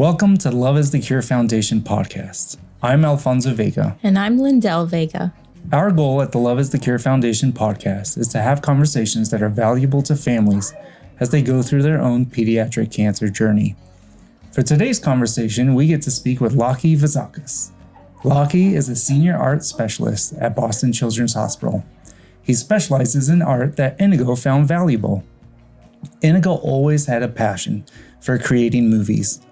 Welcome to Love is the Cure Foundation podcast. I'm Alfonso Vega. And I'm Lyndell Vega. Our goal at the Love is the Cure Foundation podcast is to have conversations that are valuable to families as they go through their own pediatric cancer journey. For today's conversation, we get to speak with Laki Vazakas. Laki is a senior art specialist at Boston Children's Hospital. He specializes in art that Inigo found valuable. Inigo always had a passion for creating movies.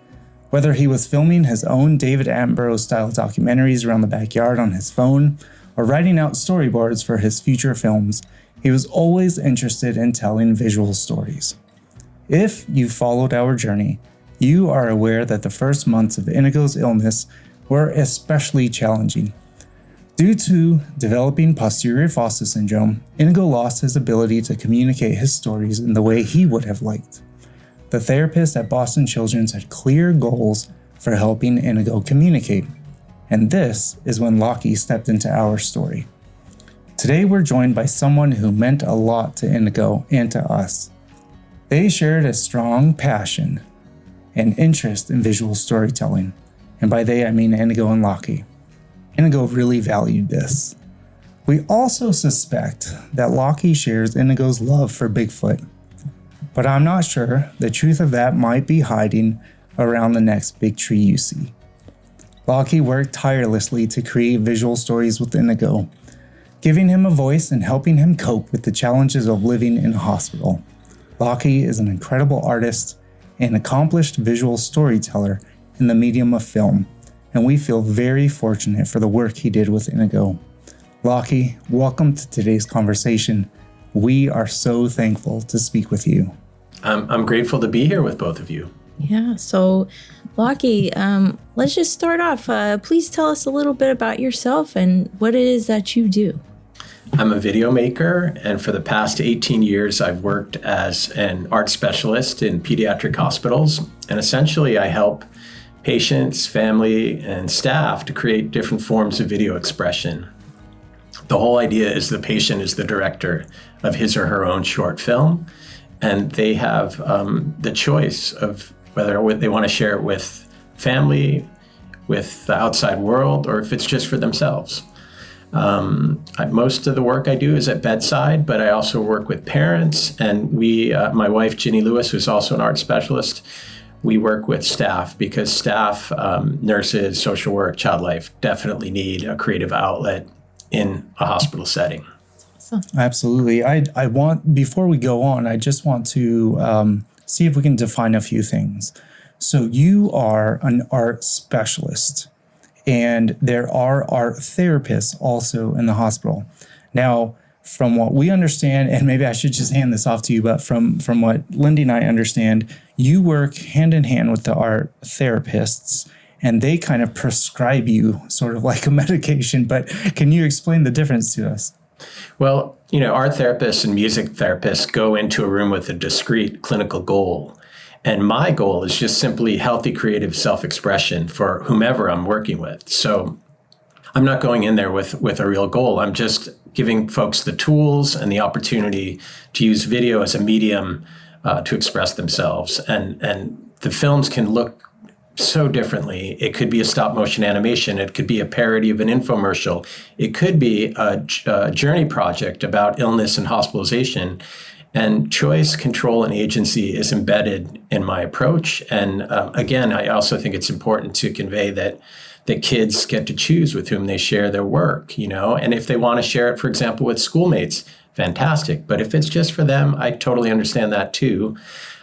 Whether he was filming his own David Attenborough-style documentaries around the backyard on his phone, or writing out storyboards for his future films, he was always interested in telling visual stories. If you followed our journey, you are aware that the first months of Inigo's illness were especially challenging. Due to developing posterior fossa syndrome, Inigo lost his ability to communicate his stories in the way he would have liked. The therapist at Boston Children's had clear goals for helping Inigo communicate, and this is when Laki stepped into our story. Today we're joined by someone who meant a lot to Inigo and to us. They shared a strong passion and interest in visual storytelling, and by they I mean Inigo and Laki. Inigo really valued this. We also suspect that Laki shares Inigo's love for Bigfoot, but I'm not sure. The truth of that might be hiding around the next big tree you see. Laki worked tirelessly to create visual stories with Inigo, giving him a voice and helping him cope with the challenges of living in a hospital. Laki is an incredible artist and accomplished visual storyteller in the medium of film, and we feel very fortunate for the work he did with Inigo. Laki, welcome to today's conversation. We are so thankful to speak with you. I'm grateful to be here with both of you. Yeah, so Laki, let's just start off. Please tell us a little bit about yourself and what it is that you do. I'm a video maker, and for the past 18 years, I've worked as an art specialist in pediatric hospitals. And essentially, I help patients, family, and staff to create different forms of video expression. The whole idea is the patient is the director of his or her own short film, and they have the choice of whether they want to share it with family, with the outside world, or if it's just for themselves. Most of the work I do is at bedside, but I also work with parents, and my wife, Ginny Lewis, who's also an art specialist, we work with staff because staff, nurses, social work, child life definitely need a creative outlet in a hospital setting. Absolutely. I want, before we go on, I just want to see if we can define a few things. So you are an art specialist, and there are art therapists also in the hospital. Now, from what we understand, and maybe I should just hand this off to you, but from what Lindy and I understand, you work hand in hand with the art therapists, and they kind of prescribe you sort of like a medication. But can you explain the difference to us? Well, art therapists and music therapists go into a room with a discrete clinical goal. And my goal is just simply healthy, creative self-expression for whomever I'm working with. So I'm not going in there with a real goal. I'm just giving folks the tools and the opportunity to use video as a medium to express themselves. And the films can look so differently. It could be a stop motion animation. It could be a parody of an infomercial. It could be a journey project about illness and hospitalization. And choice, control, and agency is embedded in my approach. And again, I also think it's important to convey that the kids get to choose with whom they share their work, and if they want to share it, for example, with schoolmates, fantastic. But if it's just for them, I totally understand that too.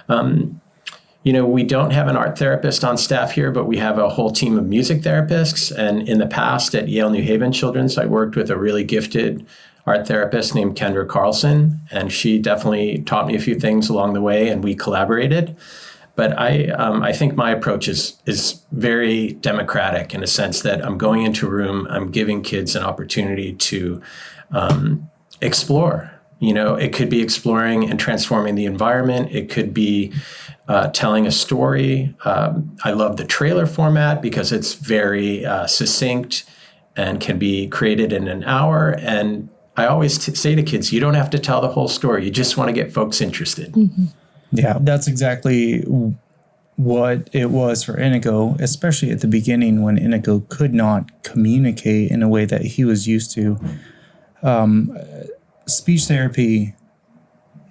We don't have an art therapist on staff here, but we have a whole team of music therapists. And in the past at Yale New Haven Children's, I worked with a really gifted art therapist named Kendra Carlson, and she definitely taught me a few things along the way, and we collaborated. But I think my approach is very democratic in a sense that I'm going into a room, I'm giving kids an opportunity to explore. It could be exploring and transforming the environment. It could be telling a story. I love the trailer format because it's very succinct and can be created in an hour. And I always say to kids, you don't have to tell the whole story. You just want to get folks interested. Mm-hmm. Yeah, that's exactly what it was for Inigo, especially at the beginning when Inigo could not communicate in a way that he was used to. Speech therapy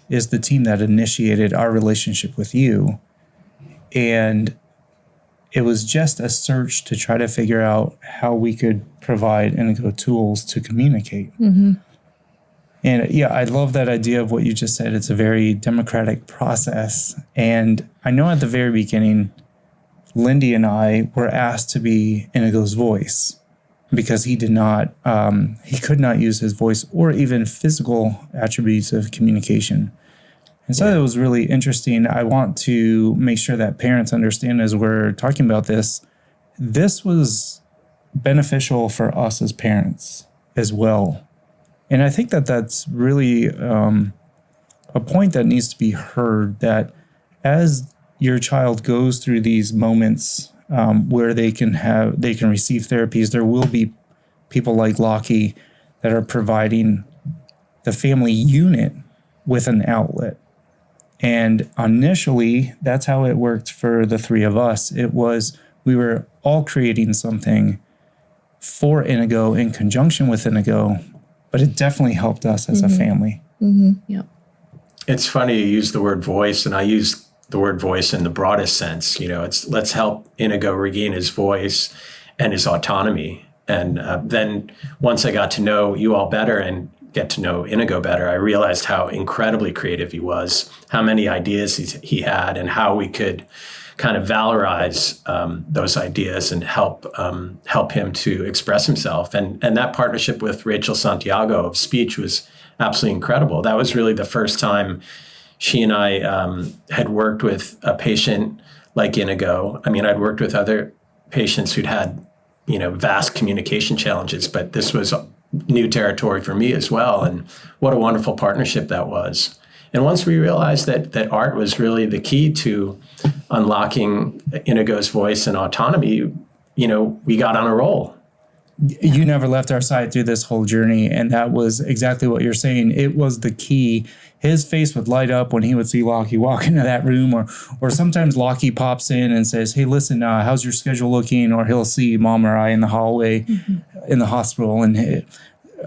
is the team that initiated our relationship with you. And it was just a search to try to figure out how we could provide Inigo tools to communicate. And yeah, I love that idea of what you just said. It's a very democratic process. And I know at the very beginning, Lindy and I were asked to be Inigo's voice because he could not use his voice or even physical attributes of communication. And so it was really interesting. I want to make sure that parents understand as we're talking about this was beneficial for us as parents as well. And I think that that's really a point that needs to be heard, that as your child goes through these moments where they can receive therapies, there will be people like Laki that are providing the family unit with an outlet. And initially, that's how it worked for the three of us. It was, we were all creating something for Inigo in conjunction with Inigo, but it definitely helped us as a family. Yep. It's funny you use the word voice, and I use the word voice in the broadest sense. It's let's help Inigo regain his voice and his autonomy. And then once I got to know you all better and get to know Inigo better, I realized how incredibly creative he was, how many ideas he had, and how we could kind of valorize those ideas and help him to express himself. And that partnership with Rachel Santiago of speech was absolutely incredible. That was really the first time she and I had worked with a patient like Inigo. I mean, I'd worked with other patients who'd had, vast communication challenges, but this was new territory for me as well. And what a wonderful partnership that was. And once we realized that art was really the key to unlocking Inigo's voice and autonomy, we got on a roll. You never left our side through this whole journey, and that was exactly what you're saying. It was the key. His face would light up when he would see Laki walk into that room, or sometimes Laki pops in and says, "Hey, listen, how's your schedule looking?" Or he'll see Mom or I in the hallway in the hospital, and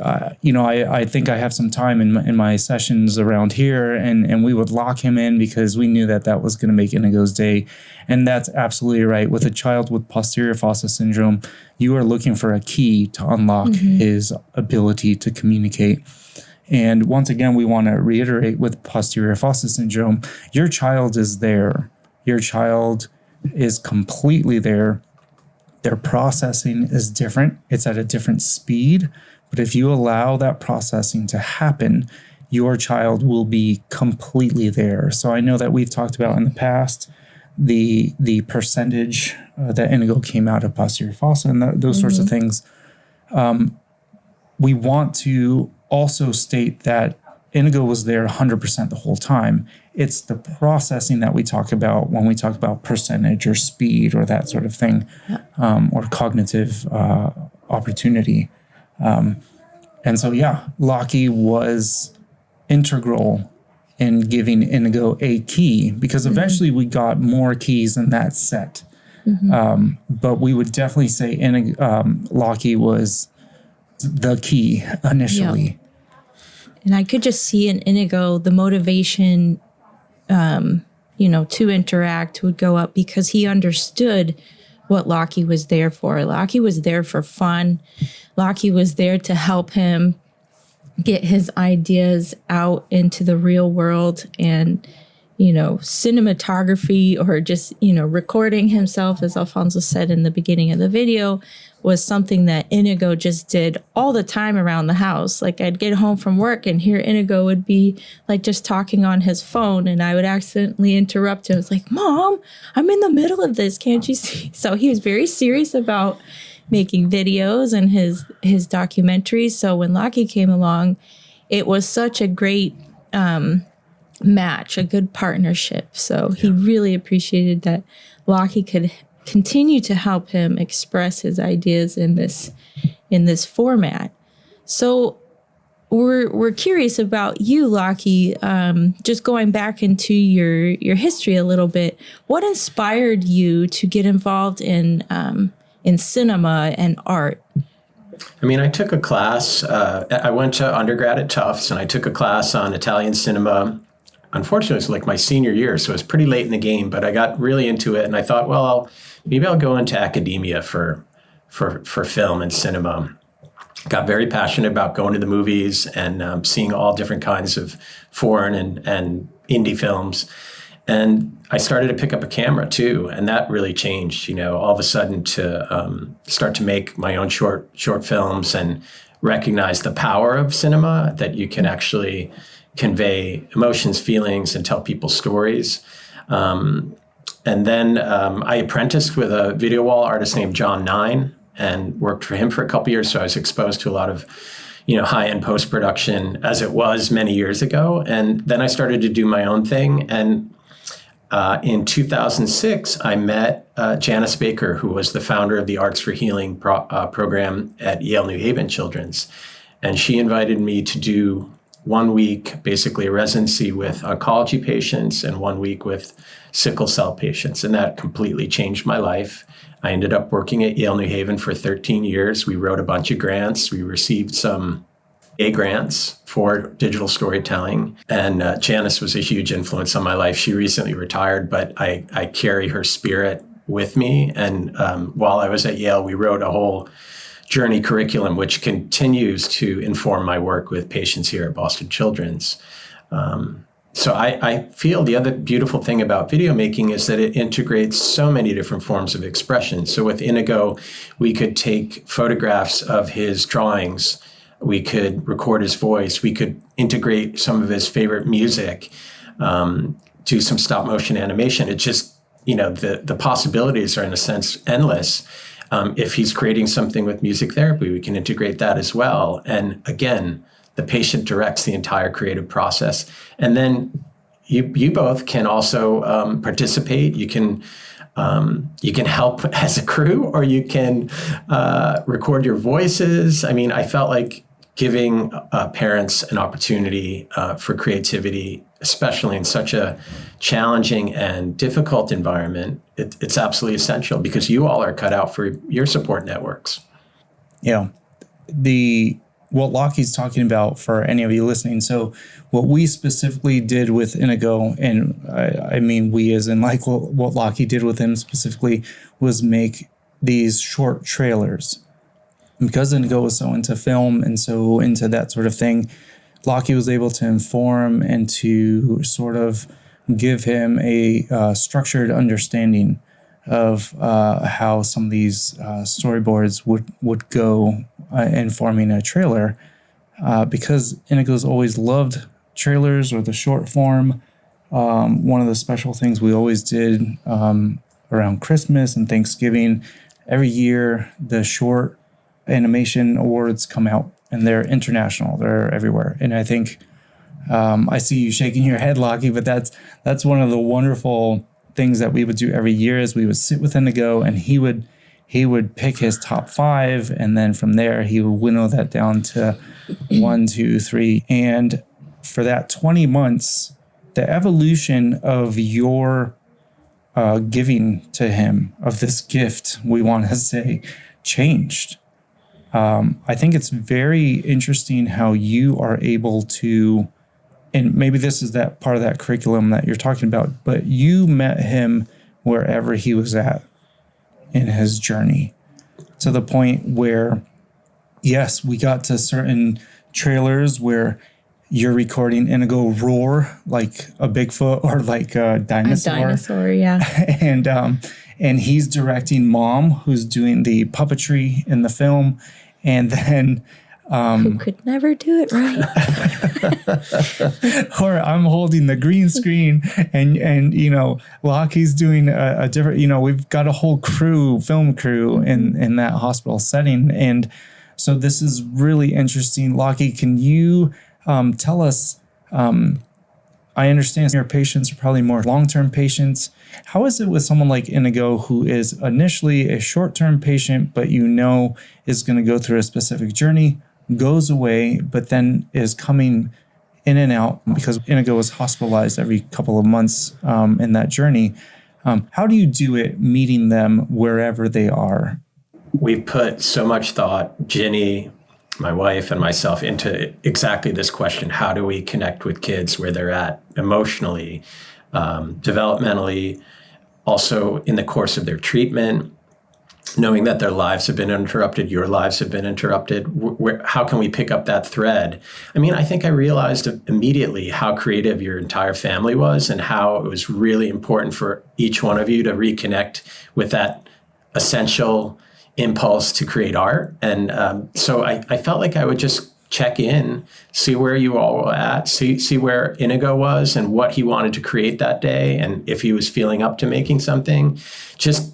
I think I have some time in my sessions around here, and we would lock him in because we knew that was going to make Inigo's day. And that's absolutely right. With a child with posterior fossa syndrome, you are looking for a key to unlock his ability to communicate. And once again, we want to reiterate with posterior fossa syndrome, your child is there. Your child is completely there. Their processing is different. It's at a different speed. But if you allow that processing to happen, your child will be completely there. So I know that we've talked about in the past the percentage that Inigo came out of posterior fossa and those sorts of things. We want to also state that Inigo was there 100% the whole time. It's the processing that we talk about when we talk about percentage or speed or that sort of thing, or cognitive opportunity. And so, Laki was integral in giving Inigo a key, because eventually we got more keys in that set. But we would definitely say Laki was the key initially. Yeah. And I could just see in Inigo the motivation, to interact would go up because he understood what Laki was there for. Laki was there for fun. Laki was there to help him get his ideas out into the real world. And, cinematography or just, recording himself, as Alfonso said in the beginning of the video, was something that Inigo just did all the time around the house. Like, I'd get home from work and here Inigo would be like just talking on his phone, and I would accidentally interrupt him. It's like, "Mom, I'm in the middle of this. Can't you see?" So he was very serious about making videos and his documentaries. So when Laki came along, it was such a great match, a good partnership. So he really appreciated that Laki could continue to help him express his ideas in this format. So we're curious about you, Laki. Just going back into your history a little bit, what inspired you to get involved in cinema and art? I mean, I took a class. I went to undergrad at Tufts, and I took a class on Italian cinema. Unfortunately, it was like my senior year, so it was pretty late in the game. But I got really into it, and I thought, well, maybe I'll go into academia for film and cinema. Got very passionate about going to the movies and seeing all different kinds of foreign and indie films. And I started to pick up a camera too, and that really changed. All of a sudden to start to make my own short films and recognize the power of cinema, that you can actually convey emotions, feelings, and tell people stories. And then I apprenticed with a video wall artist named John Nine and worked for him for a couple years. So I was exposed to a lot of, high-end post-production as it was many years ago. And then I started to do my own thing. And in 2006, I met Janice Baker, who was the founder of the Arts for Healing program at Yale New Haven Children's. And she invited me to do 1 week, basically a residency with oncology patients and 1 week with sickle cell patients. And that completely changed my life. I ended up working at Yale New Haven for 13 years. We wrote a bunch of grants. We received some A grants for digital storytelling. And Janice was a huge influence on my life. She recently retired, but I carry her spirit with me. And while I was at Yale, we wrote a whole journey curriculum, which continues to inform my work with patients here at Boston Children's. So I feel the other beautiful thing about video making is that it integrates so many different forms of expression. So with Inigo, we could take photographs of his drawings. We could record his voice. We could integrate some of his favorite music, do some stop motion animation. It just, the possibilities are in a sense endless. If he's creating something with music therapy, we can integrate that as well. And again, the patient directs the entire creative process. And then you both can also participate. You can help as a crew, or you can record your voices. I mean, I felt like giving parents an opportunity for creativity, especially in such a challenging and difficult environment, it's absolutely essential, because you all are cut out for your support networks. Yeah. What Laki's talking about, for any of you listening. So what we specifically did with Inigo, and I mean we as in like what Laki did with him specifically, was make these short trailers. Because Inigo was so into film and so into that sort of thing, Laki was able to inform and to sort of give him a structured understanding of how some of these storyboards would go in forming a trailer, because Inigo's always loved trailers or the short form. One of the special things we always did around Christmas and Thanksgiving, every year the short animation awards come out, and they're international. They're everywhere. And I think I see you shaking your head, Laki, but that's one of the wonderful things that we would do every year. Is we would sit with Inigo, and he would pick his top 5, and then from there he would winnow that down to 1, 2, 3. And for that 20 months, the evolution of your giving to him of this gift, we want to say, changed. I think it's very interesting how you are able to, and maybe this is that part of that curriculum that you're talking about, but you met him wherever he was at in his journey, to the point where, yes, we got to certain trailers where you're recording Inigo roar like a Bigfoot or like a dinosaur. A dinosaur, yeah. And he's directing Mom, who's doing the puppetry in the film. And then who could never do it right. Or I'm holding the green screen, and Laki's doing a different, we've got a whole film crew in that hospital setting. And so this is really interesting. Laki, can you tell us, I understand your patients are probably more long-term patients. How is it with someone like Inigo, who is initially a short-term patient, but is going to go through a specific journey, goes away, but then is coming in and out because Inigo was hospitalized every couple of months in that journey. How do you do it meeting them wherever they are? We've put so much thought, Ginny, my wife, and myself, into exactly this question. How do we connect with kids where they're at emotionally, developmentally, also in the course of their treatment, knowing that their lives have been interrupted, your lives have been interrupted? How can we pick up that thread? I mean, I think I realized immediately how creative your entire family was and how it was really important for each one of you to reconnect with that essential impulse to create art. And so I felt like I would just check in, see where you all were at, see where Inigo was and what he wanted to create that day. And if he was feeling up to making something, just,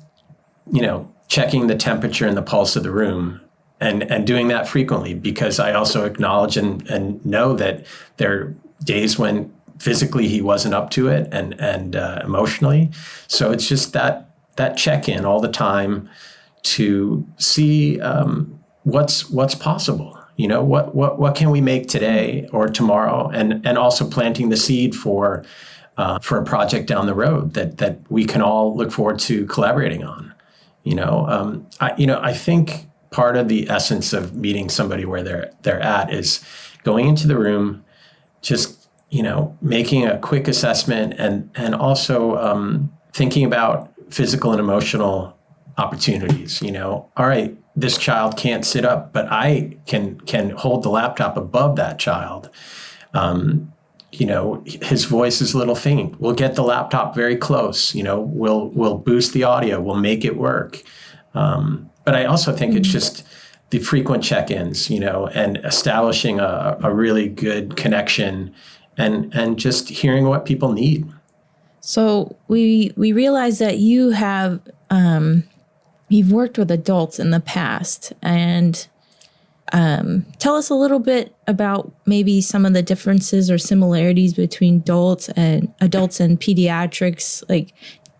checking the temperature and the pulse of the room and doing that frequently, because I also acknowledge and know that there are days when physically he wasn't up to it and emotionally. So it's just that check-in all the time to see what's possible. What can we make today or tomorrow, and also planting the seed for a project down the road that we can all look forward to collaborating on. I think part of the essence of meeting somebody where they're at is going into the room, just making a quick assessment and also thinking about physical and emotional opportunities. All right, this child can't sit up, but I can hold the laptop above that child. His voice is a little faint. We'll get the laptop very close. We'll boost the audio. We'll make it work. But I also think it's just the frequent check-ins, and establishing a really good connection and just hearing what people need. So we realize that you have you've worked with adults in the past, and tell us a little bit about maybe some of the differences or similarities between adults and pediatrics. Like,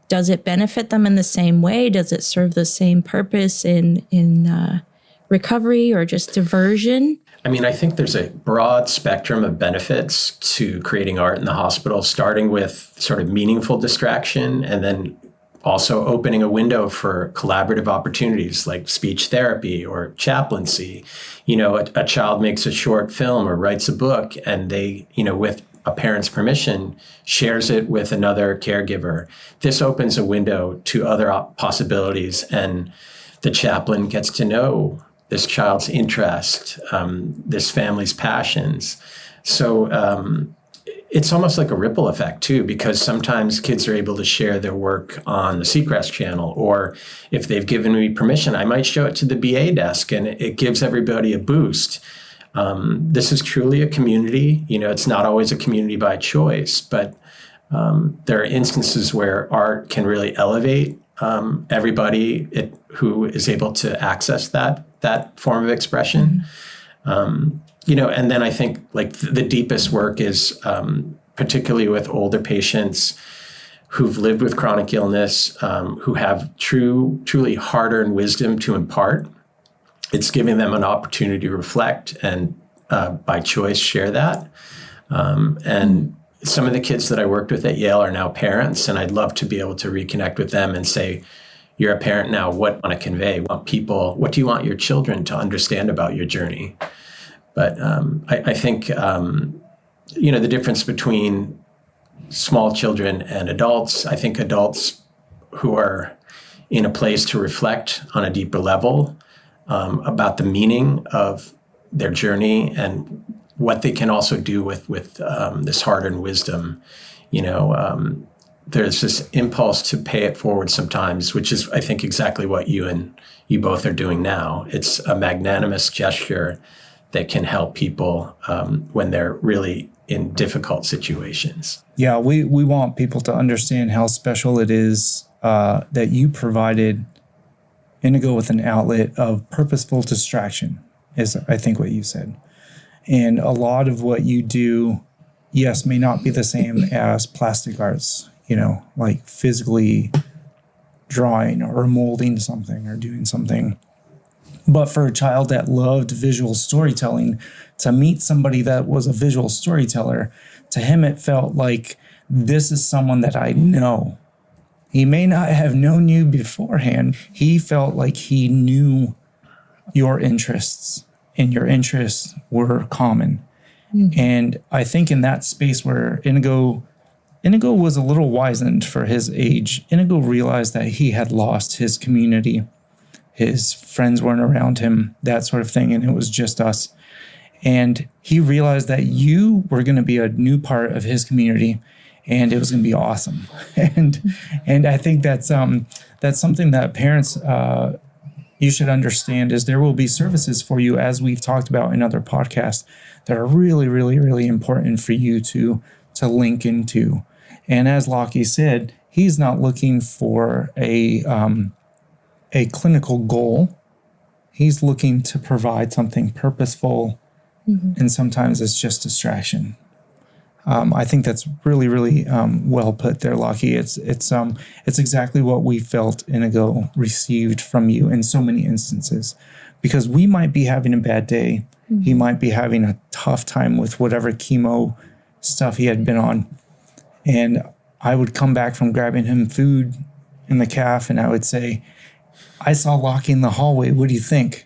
does it benefit them in the same way? Does it serve the same purpose in recovery or just diversion? I mean, I think there's a broad spectrum of benefits to creating art in the hospital, starting with sort of meaningful distraction and then also opening a window for collaborative opportunities like speech therapy or chaplaincy. A child makes a short film or writes a book, and they, with a parent's permission, shares it with another caregiver. This opens a window to other possibilities, and the chaplain gets to know this child's interest, this family's passions. So it's almost like a ripple effect too, because sometimes kids are able to share their work on the Seacrest channel, or if they've given me permission, I might show it to the BA desk, and it gives everybody a boost. This is truly a community. It's not always a community by choice, but there are instances where art can really elevate everybody who is able to access that form of expression. And then I think like the deepest work is particularly with older patients who've lived with chronic illness, who have truly hard-earned wisdom to impart. It's giving them an opportunity to reflect and by choice share that. And some of the kids that I worked with at Yale are now parents, and I'd love to be able to reconnect with them and say, you're a parent now, what do you want to convey? What do you want your children to understand about your journey? But I think, the difference between small children and adults, I think adults who are in a place to reflect on a deeper level about the meaning of their journey and what they can also do with this hard-earned wisdom. There's this impulse to pay it forward sometimes, which is, I think, exactly what you both are doing now. It's a magnanimous gesture that can help people when they're really in difficult situations. Yeah, we want people to understand how special it is that you provided Inigo with an outlet of purposeful distraction, is I think what you said. And a lot of what you do, yes, may not be the same as plastic arts, like physically drawing or molding something or doing something. But for a child that loved visual storytelling, to meet somebody that was a visual storyteller, to him it felt like, this is someone that I know. He may not have known you beforehand. He felt like he knew your interests, and your interests were common. And I think in that space where Inigo was a little wizened for his age, Inigo realized that he had lost his community. His friends weren't around him, that sort of thing, and it was just us. And he realized that you were going to be a new part of his community, and it was going to be awesome. And I think that's something that parents you should understand, is there will be services for you, as we've talked about in other podcasts, that are really, really, really important for you to link into. And as Laki said, he's not looking for a clinical goal. He's looking to provide something purposeful, and sometimes it's just distraction. I think that's really, really well put there, Laki. It's exactly what we felt Inigo received from you in so many instances, because we might be having a bad day. He might be having a tough time with whatever chemo stuff he had been on. And I would come back from grabbing him food in the calf, and I would say, I saw Laki in the hallway. What do you think?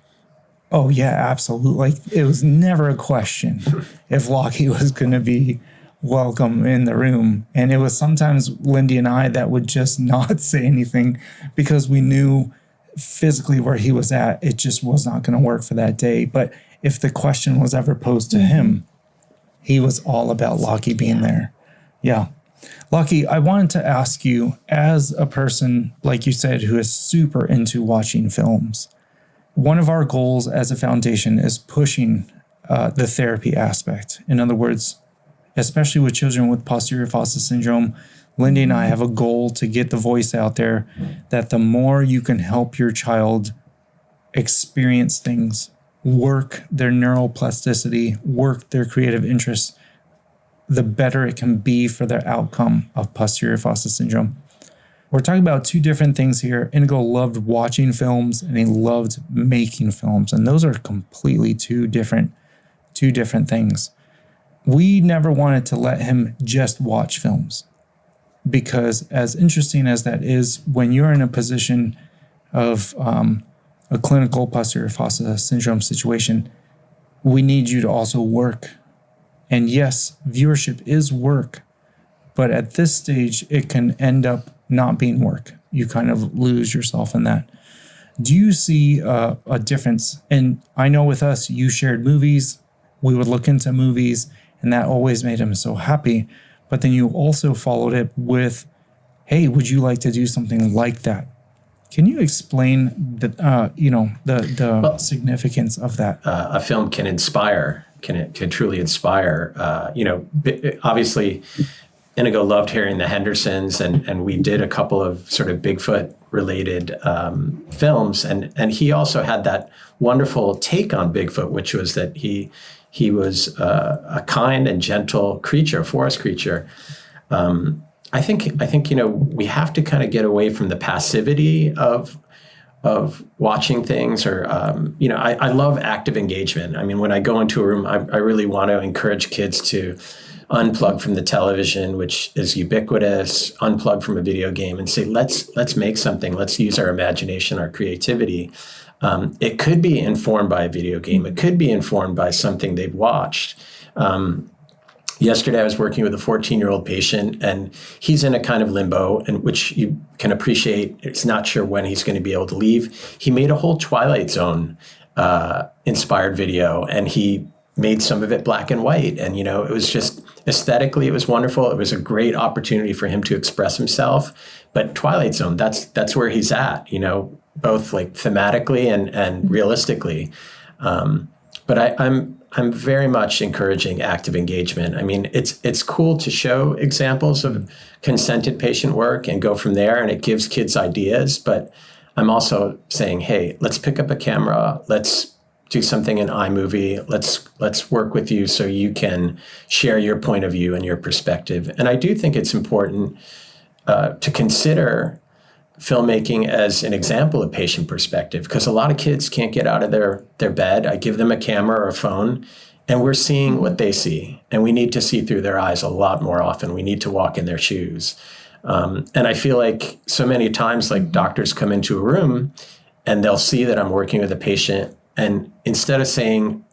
Oh, yeah, absolutely. Like, it was never a question if Laki was going to be welcome in the room. And it was sometimes Lindy and I that would just not say anything, because we knew physically where he was at, it just was not going to work for that day. But if the question was ever posed to him, he was all about Laki being there. Yeah. Laki, I wanted to ask you, as a person, like you said, who is super into watching films, one of our goals as a foundation is pushing the therapy aspect. In other words, especially with children with posterior fossa syndrome, Lindy and I have a goal to get the voice out there that the more you can help your child experience things, work their neuroplasticity, work their creative interests, the better it can be for their outcome of posterior fossa syndrome. We're talking about two different things here. Inigo loved watching films and he loved making films, and those are completely two different things. We never wanted to let him just watch films, because as interesting as that is, when you're in a position of a clinical posterior fossa syndrome situation, we need you to also work. And yes, viewership is work, but at this stage, it can end up not being work. You kind of lose yourself in that. Do you see a difference? And I know with us, you shared movies. We would look into movies, and that always made him so happy. But then you also followed it with, hey, would you like to do something like that? Can you explain the significance of that? A film can inspire, can truly inspire. Obviously, Inigo loved hearing the Hendersons, and we did a couple of sort of Bigfoot-related films, and he also had that wonderful take on Bigfoot, which was that he was a kind and gentle creature, forest creature. I think we have to kind of get away from the passivity of watching things, or I love active engagement. I mean, when I go into a room, I really want to encourage kids to unplug from the television, which is ubiquitous, unplug from a video game, and say, let's make something. Let's use our imagination, our creativity. It could be informed by a video game. It could be informed by something they've watched. Yesterday, I was working with a 14-year-old patient, and he's in a kind of limbo, in which you can appreciate. It's not sure when he's going to be able to leave. He made a whole Twilight Zone inspired video, and he made some of it black and white. And, it was just aesthetically, it was wonderful. It was a great opportunity for him to express himself. But Twilight Zone, that's where he's at, both like thematically and realistically. But I'm very much encouraging active engagement. I mean, it's cool to show examples of consented patient work and go from there, and it gives kids ideas. But I'm also saying, hey, let's pick up a camera. Let's do something in iMovie. Let's work with you so you can share your point of view and your perspective. And I do think it's important to consider filmmaking as an example of patient perspective, because a lot of kids can't get out of their bed. I give them a camera or a phone, and we're seeing what they see. And we need to see through their eyes a lot more often. We need to walk in their shoes. And I feel like so many times, like doctors come into a room and they'll see that I'm working with a patient. And instead of saying,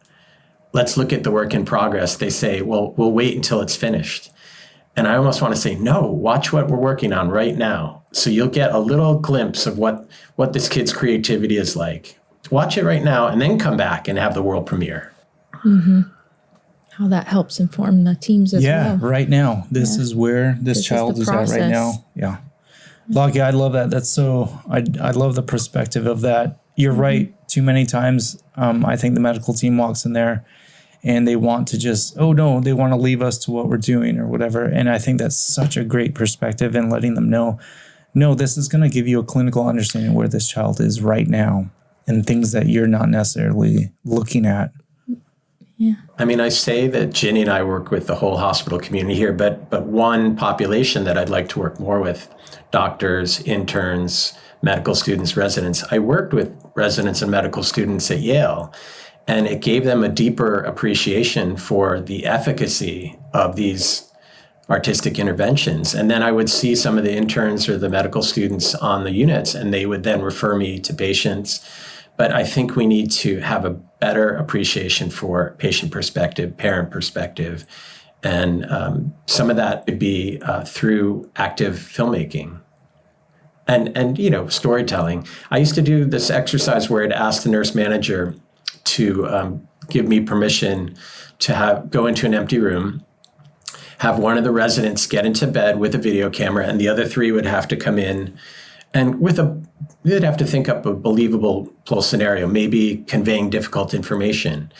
let's look at the work in progress, they say, well, we'll wait until it's finished. And I almost want to say, no, watch what we're working on right now. So you'll get a little glimpse of what this kid's creativity is like. Watch it right now and then come back and have the world premiere. Mm-hmm. How that helps inform the teams as well. Yeah, right now. This is where this child is at right now. Yeah. Laki, I love that. That's so, I love the perspective of that. You're right. Too many times, I think the medical team walks in there and they want to just, they want to leave us to what we're doing or whatever. And I think that's such a great perspective in letting them know, no, this is going to give you a clinical understanding where this child is right now and things that you're not necessarily looking at. Yeah. I mean, I say that Ginny and I work with the whole hospital community here, but one population that I'd like to work more with, doctors, interns, medical students, residents. I worked with residents and medical students at Yale, and it gave them a deeper appreciation for the efficacy of these artistic interventions. And then I would see some of the interns or the medical students on the units, and they would then refer me to patients. But I think we need to have a better appreciation for patient perspective, parent perspective, and some of that would be through active filmmaking and storytelling. I used to do this exercise where I'd ask the nurse manager to give me permission to go into an empty room, have one of the residents get into bed with a video camera, and the other three would have to come in and they'd have to think up a believable scenario, maybe conveying difficult information.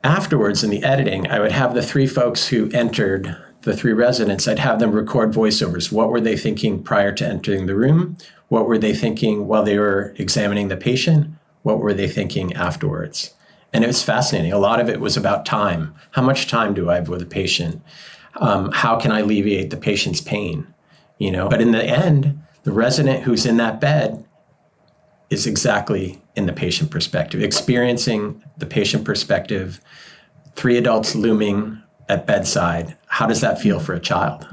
Afterwards, in the editing, I would have the three folks who entered, the three residents, I'd have them record voiceovers. What were they thinking prior to entering the room? What were they thinking while they were examining the patient? What were they thinking afterwards? And it was fascinating. A lot of it was about time. How much time do I have with a patient? How can I alleviate the patient's pain? But in the end, the resident who's in that bed is exactly in the patient perspective, experiencing the patient perspective, three adults looming at bedside. How does that feel for a child?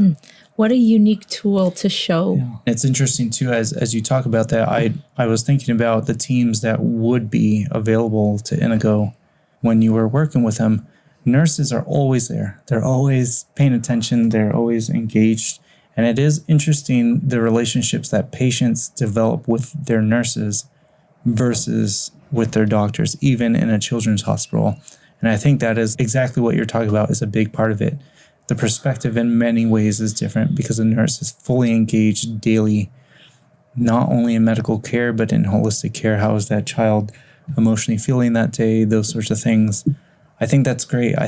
What a unique tool to show. Yeah. It's interesting too, as you talk about that, I was thinking about the teams that would be available to Inigo when you were working with them. Nurses are always there. They're always paying attention. They're always engaged. And it is interesting the relationships that patients develop with their nurses versus with their doctors, even in a children's hospital. And I think that is exactly what you're talking about is a big part of it. The perspective in many ways is different because a nurse is fully engaged daily, not only in medical care, but in holistic care. How is that child emotionally feeling that day? Those sorts of things. I think that's great. I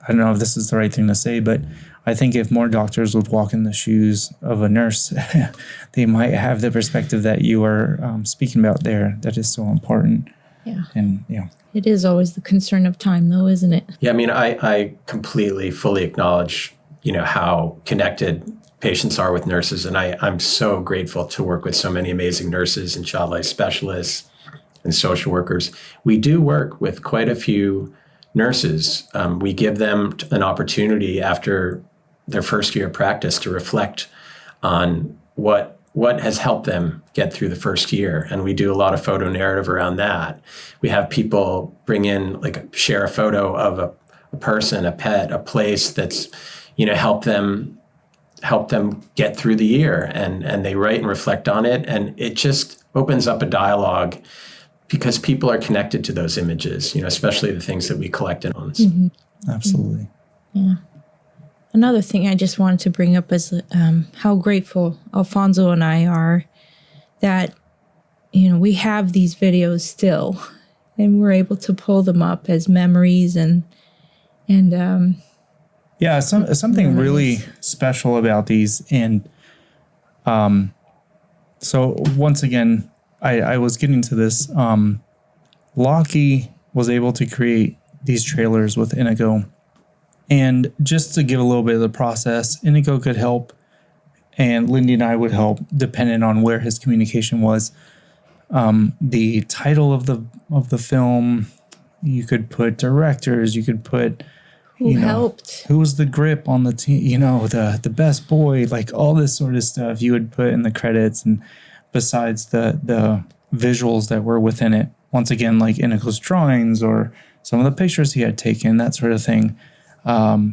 don't know if this is the right thing to say, but I think if more doctors would walk in the shoes of a nurse, they might have the perspective that you are speaking about there. That is so important. Yeah. And yeah. It is always the concern of time, though, isn't it? Yeah, I mean, I completely, fully acknowledge, how connected patients are with nurses. And I'm so grateful to work with so many amazing nurses and child life specialists and social workers. We do work with quite a few nurses. We give them an opportunity after their first year of practice to reflect on what has helped them get through the first year. And we do a lot of photo narrative around that. We have people bring in, share a photo of a person, a pet, a place that's, help them get through the year. And they write and reflect on it. And it just opens up a dialogue because people are connected to those images, especially the things that we collect in homes. Mm-hmm. Absolutely. Yeah. Another thing I just wanted to bring up is how grateful Alfonso and I are that, we have these videos still and we're able to pull them up as memories and yeah, something really special about these. And so once again, I was getting to this. Laki was able to create these trailers with Inigo. And just to give a little bit of the process, Inigo could help and Lindy and I would help depending on where his communication was. The title of the film, you could put directors, you could put Who helped? Who was the grip on the team, the best boy, like all this sort of stuff you would put in the credits, and besides the visuals that were within it. Once again, like Inigo's drawings or some of the pictures he had taken, that sort of thing.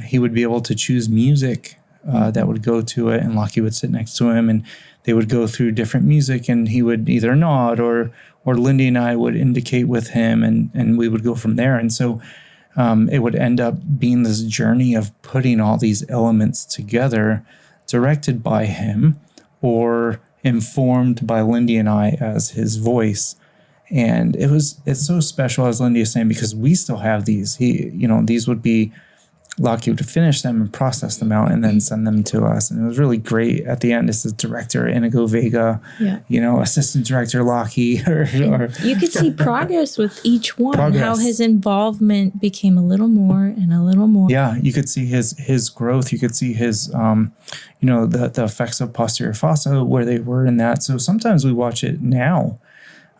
He would be able to choose music that would go to it, and Laki would sit next to him, and they would go through different music, and he would either nod or Lindy and I would indicate with him, and we would go from there. And so it would end up being this journey of putting all these elements together, directed by him or informed by Lindy and I as his voice. And it's so special, as Lindy is saying, because we still have these. These would be, Laki would finish them and process them out and then send them to us. And it was really great. At the end, it's the director, Inigo Vega, assistant director, Laki. Or you could see progress with each one, how his involvement became a little more and a little more. Yeah, you could see his growth. You could see his, the effects of posterior fossa, where they were in that. So sometimes we watch it now.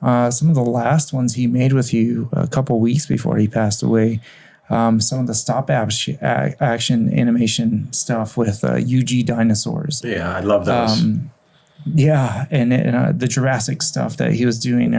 Some of the last ones he made with you a couple weeks before he passed away, some of the stop action animation stuff with UG dinosaurs. Yeah, I love those. And the Jurassic stuff that he was doing,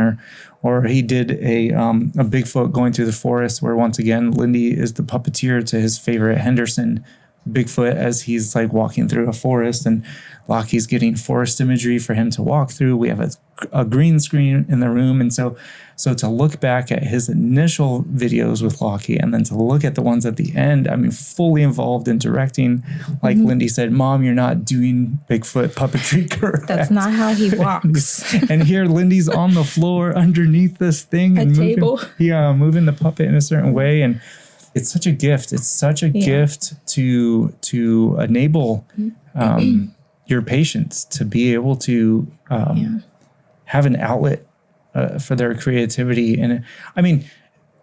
or he did a Bigfoot going through the forest, where once again Lindy is the puppeteer to his favorite Henderson Bigfoot as he's like walking through a forest, and Laki's getting forest imagery for him to walk through. We have a green screen in the room, and so to look back at his initial videos with Laki and then to look at the ones at the end, I mean, fully involved in directing. Like Lindy said, "Mom, you're not doing Bigfoot puppetry correct. That's not how he walks." And here Lindy's on the floor underneath this thing and moving the puppet in a certain way, and it's such a gift. It's such a gift to enable your patients to be able to have an outlet for their creativity. And I mean,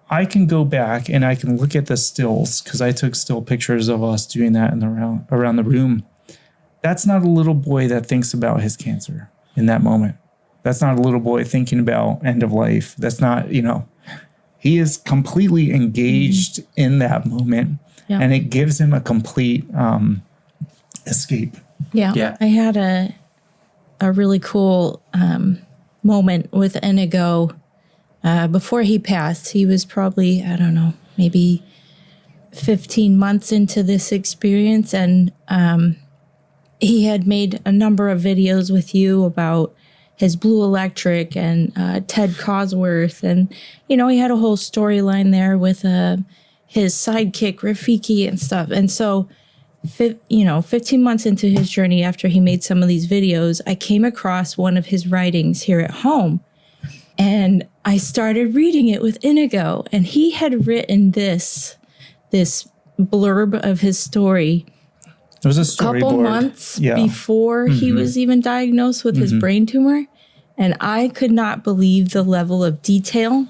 I can go back and I can look at the stills, because I took still pictures of us doing that around the room. That's not a little boy that thinks about his cancer in that moment. That's not a little boy thinking about end of life. That's not, he is completely engaged in that moment, and it gives him a complete escape. Yeah. I had a really cool moment with Inigo before he passed. He was probably, I don't know, maybe 15 months into this experience, and he had made a number of videos with you about his Blue Electric and Ted Cosworth, and he had a whole storyline there with his sidekick Rafiki and stuff. And so 15 months into his journey, after he made some of these videos, I came across one of his writings here at home, and I started reading it with Inigo, and he had written this blurb of his story. It was a storyboard. Couple months before he was even diagnosed with his brain tumor, and I could not believe the level of detail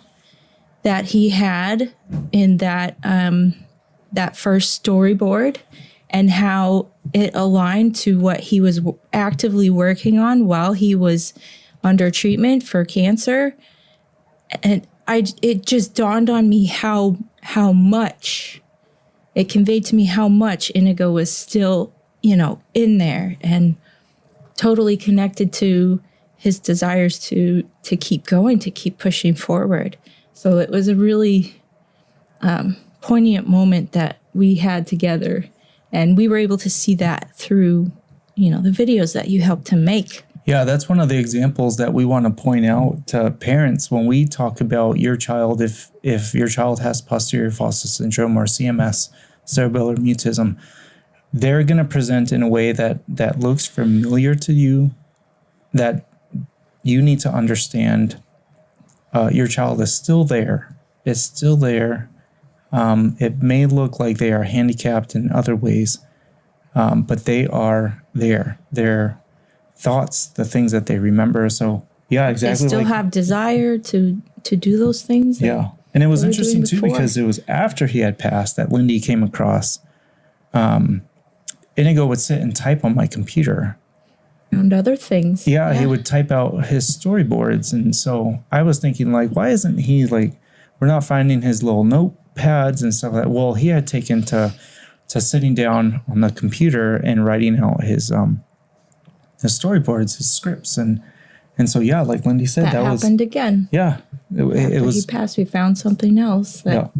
that he had in that first storyboard, and how it aligned to what he was actively working on while he was under treatment for cancer. And it just dawned on me how much it conveyed to me how much Inigo was still, in there and totally connected to his desires to keep going, to keep pushing forward. So it was a really poignant moment that we had together. And we were able to see that through, the videos that you helped him make. Yeah, that's one of the examples that we want to point out to parents when we talk about your child. If your child has posterior fossa syndrome or CMS, cerebellar mutism, they're going to present in a way that looks familiar to you, that you need to understand your child is still there. It's still there. It may look like they are handicapped in other ways, but they are there. Their thoughts, the things that they remember. So, yeah, exactly. They still have desire to do those things. Yeah. And it was interesting, too, because it was after he had passed that Lindy came across. Inigo would sit and type on my computer. And other things. Yeah, he would type out his storyboards. And so I was thinking, like, why isn't he like, we're not finding his little notepads and stuff like that. Well, he had taken to sitting down on the computer and writing out his storyboards, his scripts. And so, yeah, like Lindy said, that happened again. Yeah. It was. He passed, we found something else that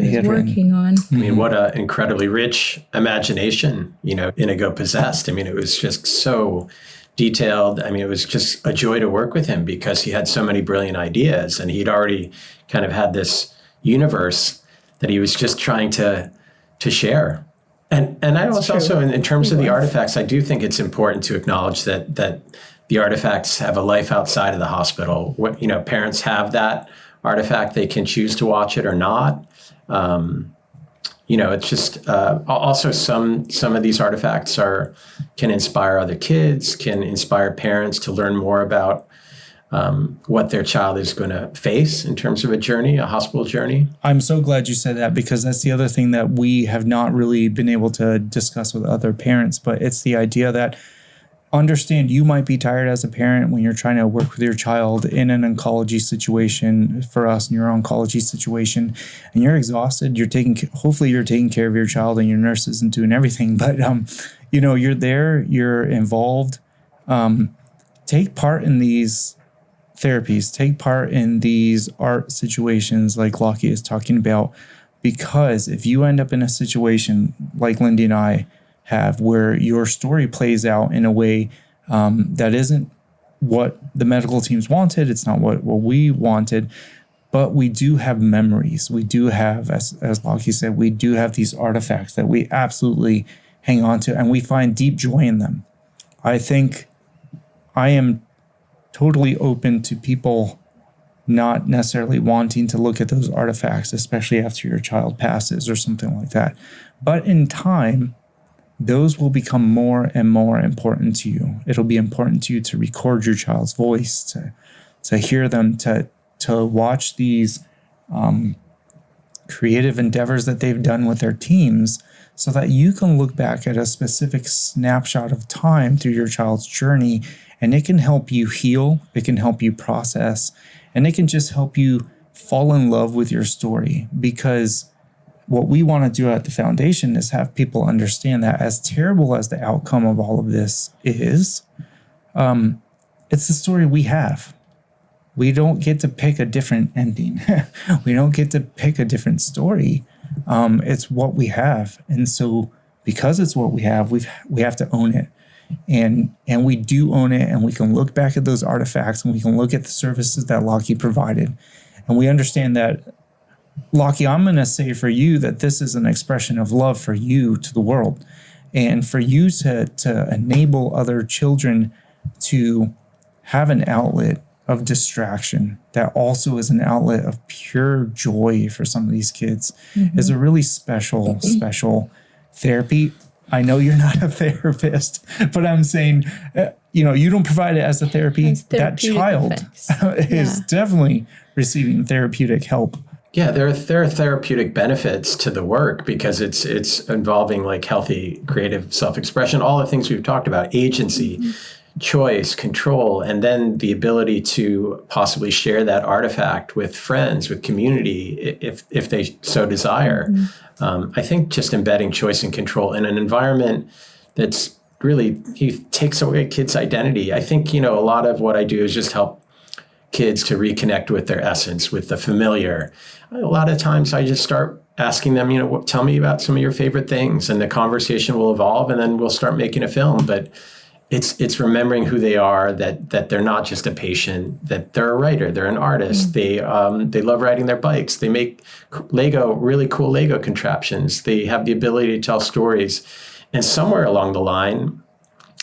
he was working on. I mean, what an incredibly rich imagination, Inigo possessed. I mean, it was just so detailed. I mean, it was just a joy to work with him because he had so many brilliant ideas, and he'd already kind of had this universe that he was just trying to share. And I was also, in terms of the artifacts, I do think it's important to acknowledge that the artifacts have a life outside of the hospital. Parents have that artifact. They can choose to watch it or not. It's just also some of these artifacts can inspire other kids, can inspire parents to learn more about what their child is going to face in terms of a hospital journey. I'm so glad you said that, because that's the other thing that we have not really been able to discuss with other parents, but it's the idea that understand you might be tired as a parent when you're trying to work with your child in an oncology situation, for us in your oncology situation, and you're exhausted. Hopefully you're taking care of your child and your nurse isn't doing everything, but you're there, you're involved. Take part in these therapies, take part in these art situations like Laki is talking about, because if you end up in a situation like Lindy and I have, where your story plays out in a way that isn't what the medical teams wanted, it's not what we wanted, but we do have memories. We do have, as Laki said, we do have these artifacts that we absolutely hang on to, and we find deep joy in them. I think I am totally open to people not necessarily wanting to look at those artifacts, especially after your child passes or something like that. But in time, those will become more and more important to you. It'll be important to you to record your child's voice, to hear them, to watch these creative endeavors that they've done with their teams, so that you can look back at a specific snapshot of time through your child's journey, and it can help you heal, it can help you process, and it can just help you fall in love with your story. Because what we want to do at the foundation is have people understand that, as terrible as the outcome of all of this is, it's the story we have. We don't get to pick a different ending. We don't get to pick a different story. It's what we have. And so because it's what we have to own it. And we do own it, and we can look back at those artifacts, and we can look at the services that Laki provided. And we understand that, Laki, I'm going to say for you that this is an expression of love for you to the world, and for you to enable other children to have an outlet of distraction that also is an outlet of pure joy for some of these kids is a really special therapy. I know you're not a therapist, but I'm saying, you don't provide it as a therapy. That child is definitely receiving therapeutic help. Yeah, there are therapeutic benefits to the work, because it's involving like healthy, creative self-expression, all the things we've talked about, agency, choice, control, and then the ability to possibly share that artifact with friends, with community, if they so desire. I think just embedding choice and control in an environment that's really takes away kids' identity. I think, a lot of what I do is just help kids to reconnect with their essence, with the familiar. A lot of times I just start asking them, tell me about some of your favorite things, and the conversation will evolve, and then we'll start making a film. But it's remembering who they are, that they're not just a patient, that they're a writer, they're an artist. They love riding their bikes. They make really cool Lego contraptions. They have the ability to tell stories. And somewhere along the line,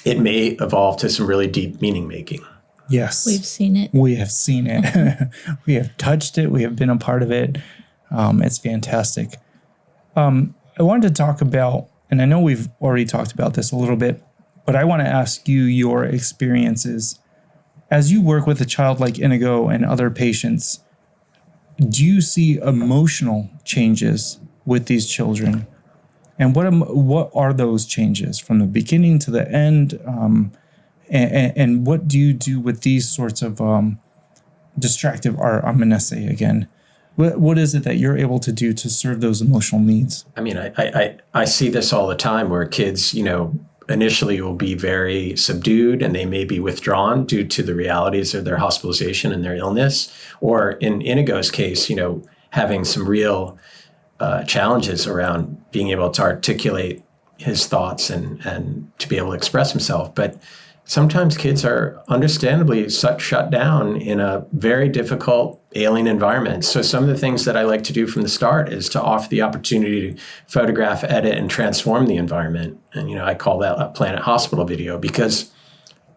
it may evolve to some really deep meaning making. Yes. We've seen it. We have seen it. We have touched it. We have been a part of it. It's fantastic. I wanted to talk about, and I know we've already talked about this a little bit, but I want to ask you your experiences as you work with a child like Inigo and other patients. Do you see emotional changes with these children? And what are those changes from the beginning to the end? And what do you do with these sorts of distractive, or I'm going to say again, what is it that you're able to do to serve those emotional needs? I mean, I see this all the time where kids, initially will be very subdued and they may be withdrawn due to the realities of their hospitalization and their illness. Or in Inigo's case, having some real challenges around being able to articulate his thoughts and to be able to express himself. But sometimes kids are understandably shut down in a very difficult alien environment. So some of the things that I like to do from the start is to offer the opportunity to photograph, edit, and transform the environment. And, I call that a Planet Hospital video, because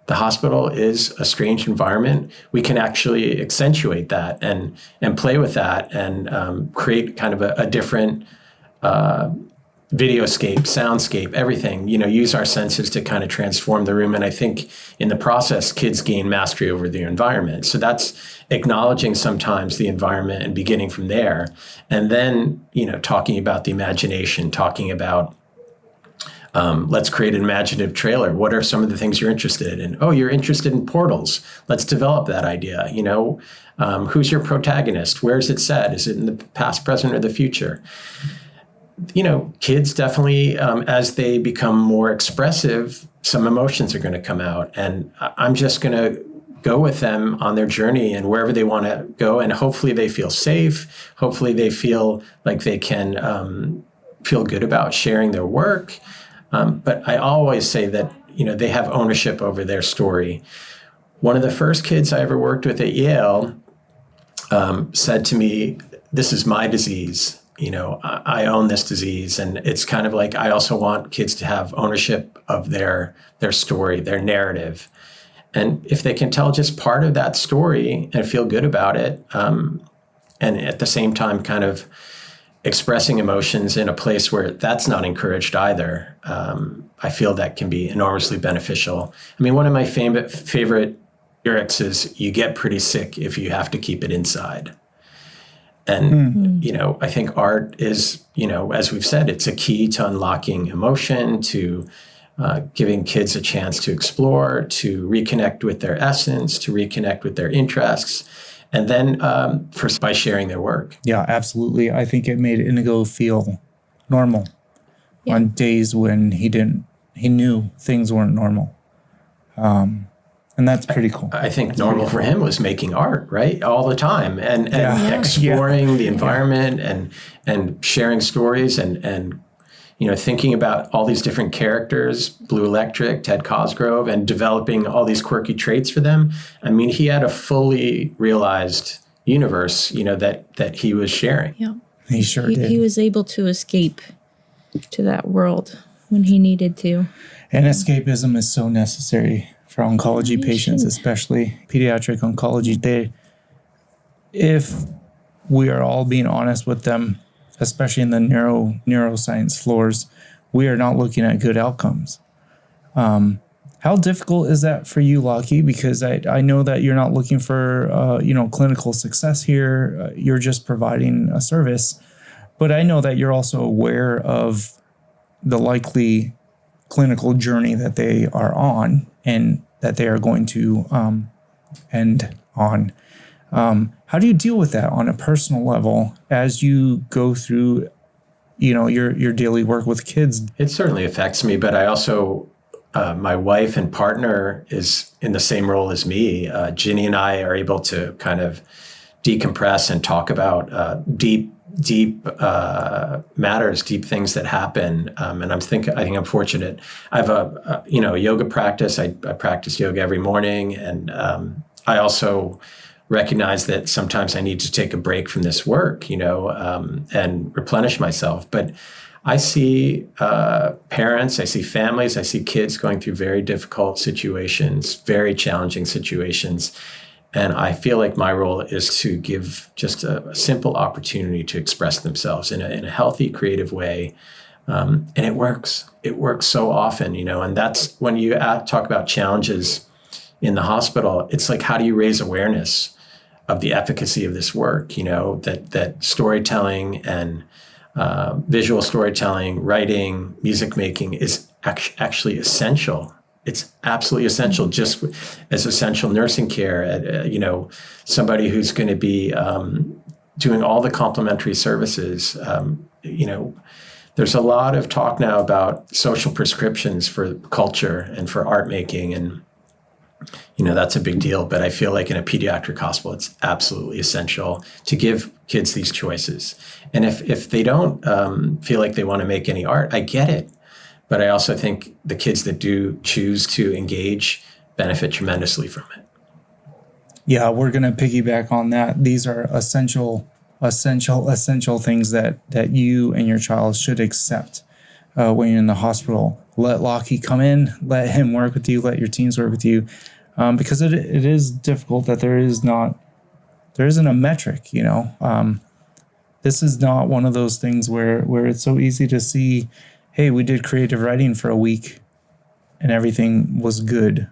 the hospital is a strange environment. We can actually accentuate that and play with that and create kind of a different videoscape, soundscape, everything, use our senses to kind of transform the room. And I think in the process, kids gain mastery over the environment. So that's acknowledging sometimes the environment and beginning from there. And then, talking about the imagination, talking about, let's create an imaginative trailer. What are some of the things you're interested in? Oh, you're interested in portals. Let's develop that idea. Who's your protagonist? Where is it set? Is it in the past, present, or the future? Kids definitely, as they become more expressive, some emotions are going to come out. And I'm just going to go with them on their journey and wherever they want to go. And hopefully they feel safe. Hopefully they feel like they can feel good about sharing their work. But I always say that, they have ownership over their story. One of the first kids I ever worked with at Yale said to me, "This is my disease. I own this disease." And it's kind of like, I also want kids to have ownership of their story, their narrative. And if they can tell just part of that story and feel good about it, and at the same time kind of expressing emotions in a place where that's not encouraged either, I feel that can be enormously beneficial. I mean, one of my favorite lyrics is, "You get pretty sick if you have to keep it inside." And, I think art is, as we've said, it's a key to unlocking emotion, to giving kids a chance to explore, to reconnect with their essence, to reconnect with their interests, and then by sharing their work. Yeah, absolutely. I think it made Inigo feel normal on days when he knew things weren't normal. And that's pretty cool. I think normal for him was making art, right? All the time and exploring the environment and sharing stories and thinking about all these different characters, Blue Electric, Ted Cosgrove, and developing all these quirky traits for them. I mean, he had a fully realized universe, that he was sharing. Yeah. He sure did. He was able to escape to that world when he needed to. And escapism is so necessary for oncology patients, especially pediatric oncology. If we are all being honest with them, especially in the neuroscience floors, we are not looking at good outcomes. How difficult is that for you, Laki? Because I know that you're not looking for clinical success here. You're just providing a service. But I know that you're also aware of the likely clinical journey that they are on and that they are going to end on. How do you deal with that on a personal level as you go through, your daily work with kids? It certainly affects me, but I also, my wife and partner is in the same role as me. Ginny and I are able to kind of decompress and talk about deep matters, deep things that happen. And I think I'm fortunate. I have a yoga practice. I practice yoga every morning. And I also recognize that sometimes I need to take a break from this work, and replenish myself. But I see parents, I see families, I see kids going through very difficult situations, very challenging situations. And I feel like my role is to give just a simple opportunity to express themselves in a healthy, creative way. And it works. It works so often, and that's when you talk about challenges in the hospital. It's like, how do you raise awareness of the efficacy of this work? That storytelling and visual storytelling, writing, music making is actually essential it's absolutely essential, just as essential nursing care. Somebody who's going to be doing all the complementary services. There's a lot of talk now about social prescriptions for culture and for art making, and that's a big deal. But I feel like in a pediatric hospital, it's absolutely essential to give kids these choices. And if they don't feel like they want to make any art, I get it. But I also think the kids that do choose to engage benefit tremendously from it. Yeah, we're going to piggyback on that. These are essential things that you and your child should accept when you're in the hospital. Let Laki come in, let him work with you, let your teams work with you, because it is difficult that there isn't a metric. This is not one of those things where it's so easy to see, hey, we did creative writing for a week and everything was good.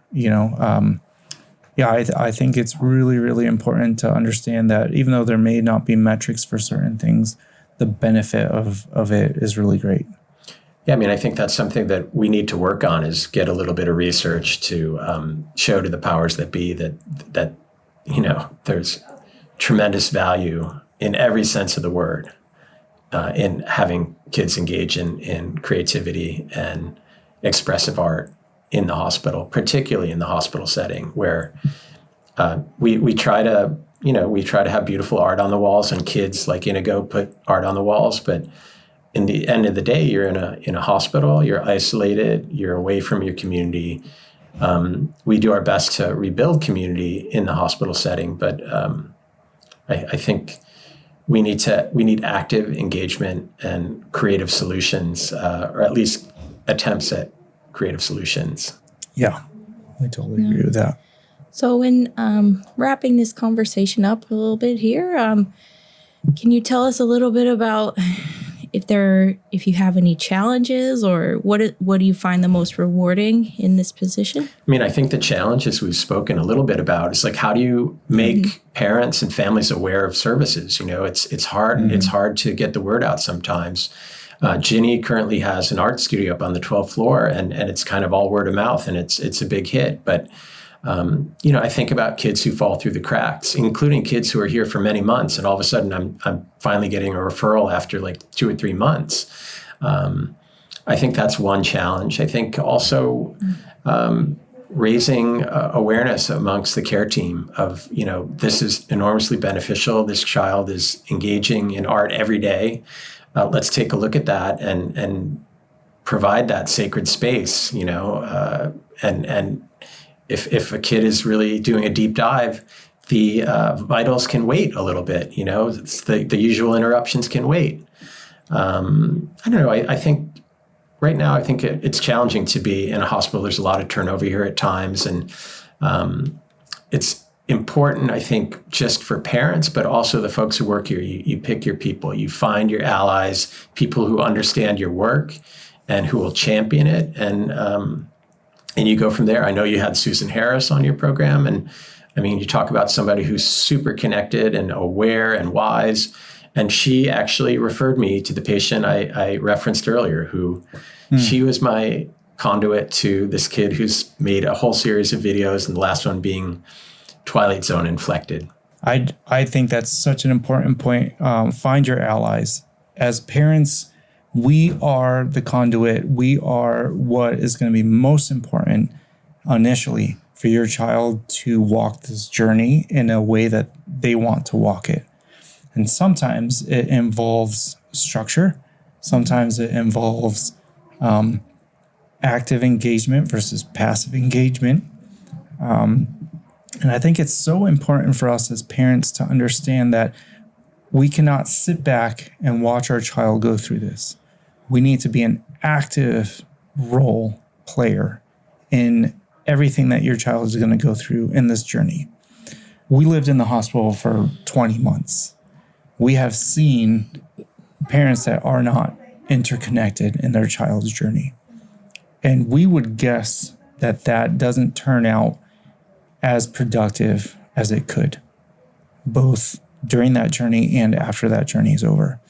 I think it's really, really important to understand that even though there may not be metrics for certain things, the benefit of it is really great. Yeah, I think that's something that we need to work on, is get a little bit of research to show to the powers that be that there's tremendous value in every sense of the word in having kids engage in creativity and expressive art in the hospital, particularly in the hospital setting, where we try to have beautiful art on the walls, and kids like Inigo put art on the walls. But in the end of the day, you're in a hospital, you're isolated, you're away from your community. We do our best to rebuild community in the hospital setting, but I think we need active engagement and creative solutions, or at least attempts at creative solutions. Yeah, I totally agree with that. So in wrapping this conversation up a little bit here, can you tell us a little bit about if you have any challenges, or what do you find the most rewarding in this position? I think the challenges we've spoken a little bit about is like, how do you make parents and families aware of services? It's hard. Mm-hmm. It's hard to get the word out sometimes. Ginny currently has an art studio up on the 12th floor, and it's kind of all word of mouth, and it's a big hit. But I think about kids who fall through the cracks, including kids who are here for many months, and all of a sudden I'm finally getting a referral after like 2 or 3 months. I think that's one challenge. I think also raising awareness amongst the care team of, this is enormously beneficial. This child is engaging in art every day. Let's take a look at that and provide that sacred space, and if a kid is really doing a deep dive, the vitals can wait a little bit. It's the usual interruptions can wait. I don't know. I think right now, it's challenging to be in a hospital. There's a lot of turnover here at times, and it's important, I think, just for parents, but also the folks who work here. You pick your people, you find your allies, people who understand your work and who will champion it, and you go from there. I know you had Susan Harris on your program, and you talk about somebody who's super connected and aware and wise, and she actually referred me to the patient I referenced earlier, who she was my conduit to this kid who's made a whole series of videos, and the last one being Twilight Zone inflected. I think that's such an important point. Find your allies. As parents, we are the conduit. We are what is going to be most important initially for your child to walk this journey in a way that they want to walk it. And sometimes it involves structure. Sometimes it involves active engagement versus passive engagement. And I think it's so important for us as parents to understand that we cannot sit back and watch our child go through this. We need to be an active role player in everything that your child is going to go through in this journey. We lived in the hospital for 20 months. We have seen parents that are not interconnected in their child's journey. And we would guess that doesn't turn out as productive as it could, both during that journey and after that journey is over.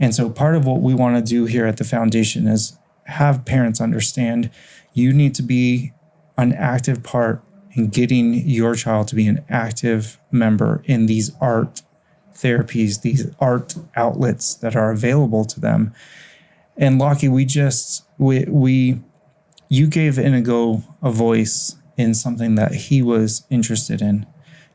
And so part of what we want to do here at the foundation is have parents understand you need to be an active part in getting your child to be an active member in these art therapies, these art outlets that are available to them. And Laki, you gave Inigo a voice in something that he was interested in.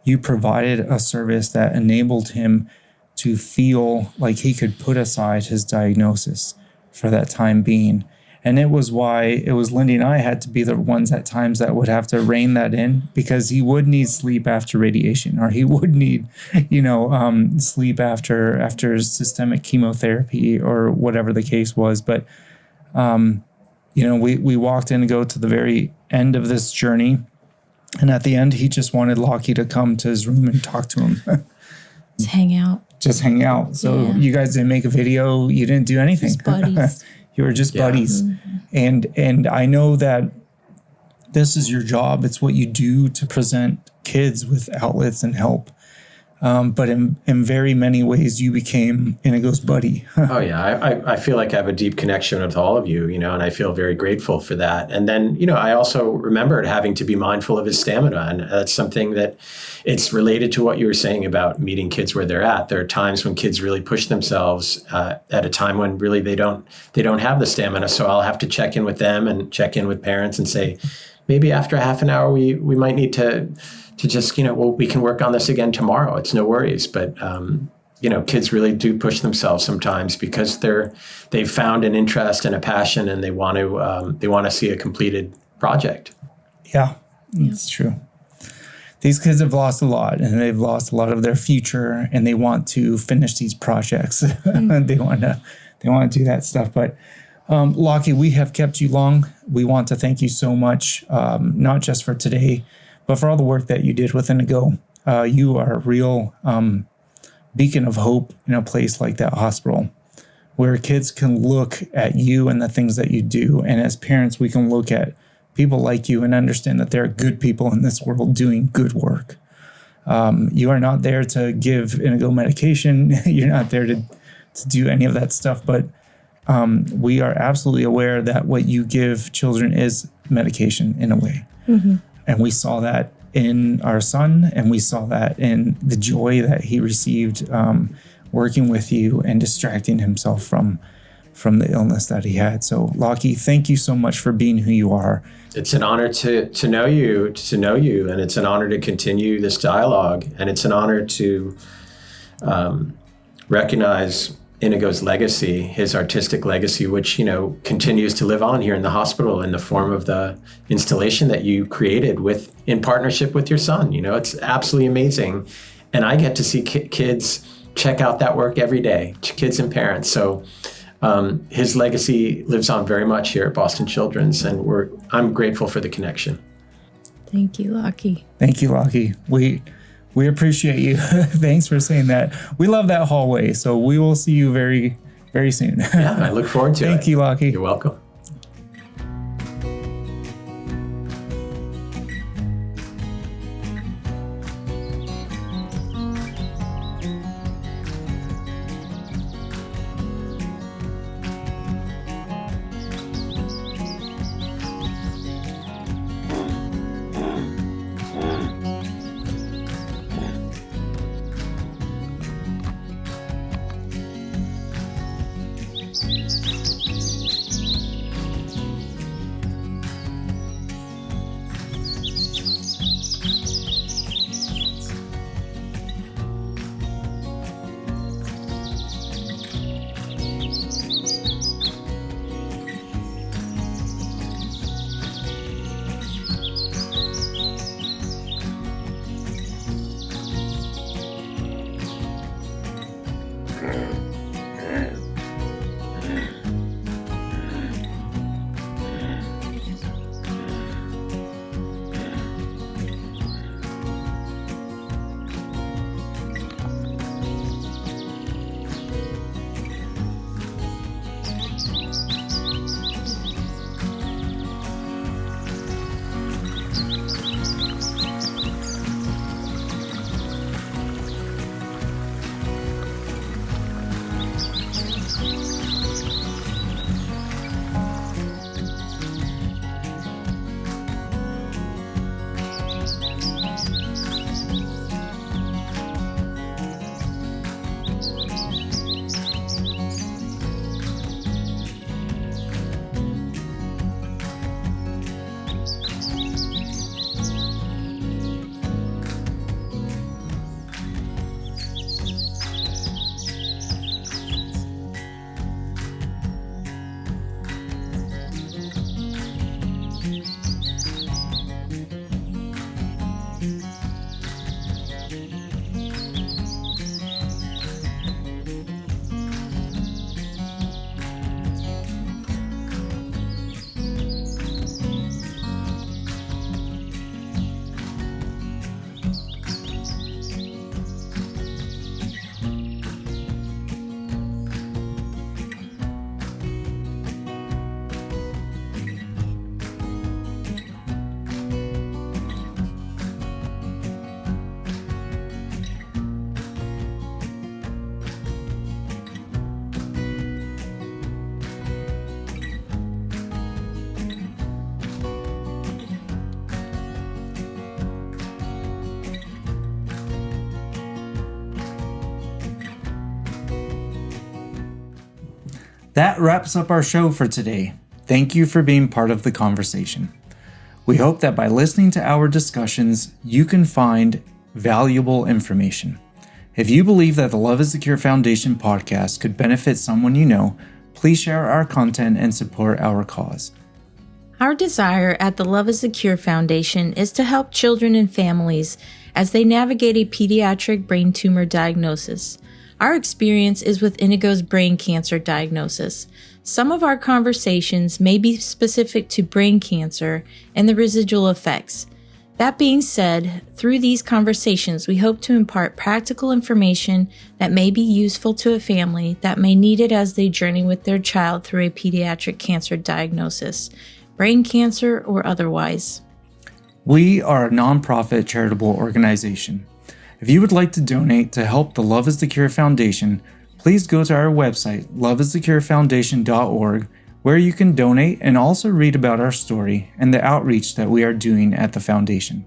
You provided a service that enabled him to feel like he could put aside his diagnosis for that time being. And it was why it was Lindy and I had to be the ones at times that would have to rein that in, because he would need sleep after radiation, or he would need, sleep after systemic chemotherapy or whatever the case was. But, we walked in to go to the very end of this journey. And at the end, he just wanted Laki to come to his room and talk to him. Just hang out. Just hang out. So you guys didn't make a video. You didn't do anything. Just buddies. You were just buddies. And I know that this is your job. It's what you do to present kids with outlets and help. But in very many ways, you became Inigo's buddy. Oh, yeah. I feel like I have a deep connection with all of you, and I feel very grateful for that. And then, I also remembered having to be mindful of his stamina. And that's something that it's related to what you were saying about meeting kids where they're at. There are times when kids really push themselves at a time when really they don't have the stamina. So I'll have to check in with them and check in with parents and say, maybe after half an hour, we might need to just, we can work on this again tomorrow. It's no worries. But, kids really do push themselves sometimes because they've found an interest and a passion, and they want to see a completed project. Yeah, it's true. These kids have lost a lot, and they've lost a lot of their future, and they want to finish these projects. They want to do that stuff. But Laki, we have kept you long. We want to thank you so much, not just for today, but for all the work that you did with Inigo. You are a real beacon of hope in a place like that hospital, where kids can look at you and the things that you do. And as parents, we can look at people like you and understand that there are good people in this world doing good work. You are not there to give Inigo medication. You're not there to do any of that stuff. But we are absolutely aware that what you give children is medication in a way. Mm-hmm. And we saw that in our son, and we saw that in the joy that he received working with you and distracting himself from the illness that he had. So, Laki, thank you so much for being who you are. It's an honor to know you, and it's an honor to continue this dialogue, and it's an honor to recognize Inigo's legacy, his artistic legacy, which, continues to live on here in the hospital in the form of the installation that you created in partnership with your son. It's absolutely amazing. And I get to see kids check out that work every day, kids and parents. So his legacy lives on very much here at Boston Children's, and I'm grateful for the connection. Thank you, Laki. Thank you, Laki. We appreciate you. Thanks for saying that. We love that hallway, so we will see you very, very soon. Yeah, I look forward to it. Thank you, Laki. You're welcome. That wraps up our show for today. Thank you for being part of the conversation. We hope that by listening to our discussions, you can find valuable information. If you believe that the Love is the Cure Foundation podcast could benefit someone you know, please share our content and support our cause. Our desire at the Love is the Cure Foundation is to help children and families as they navigate a pediatric brain tumor diagnosis. Our experience is with Inigo's brain cancer diagnosis. Some of our conversations may be specific to brain cancer and the residual effects. That being said, through these conversations, we hope to impart practical information that may be useful to a family that may need it as they journey with their child through a pediatric cancer diagnosis, brain cancer or otherwise. We are a nonprofit charitable organization. If you would like to donate to help the Love is the Cure Foundation, please go to our website, loveisthecurefoundation.org, where you can donate and also read about our story and the outreach that we are doing at the foundation.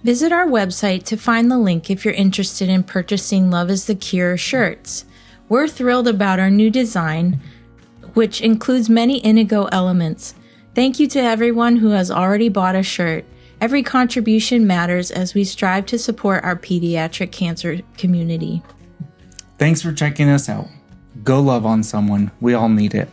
Visit our website to find the link if you're interested in purchasing Love is the Cure shirts. We're thrilled about our new design, which includes many Inigo elements. Thank you to everyone who has already bought a shirt. Every contribution matters as we strive to support our pediatric cancer community. Thanks for checking us out. Go love on someone. We all need it.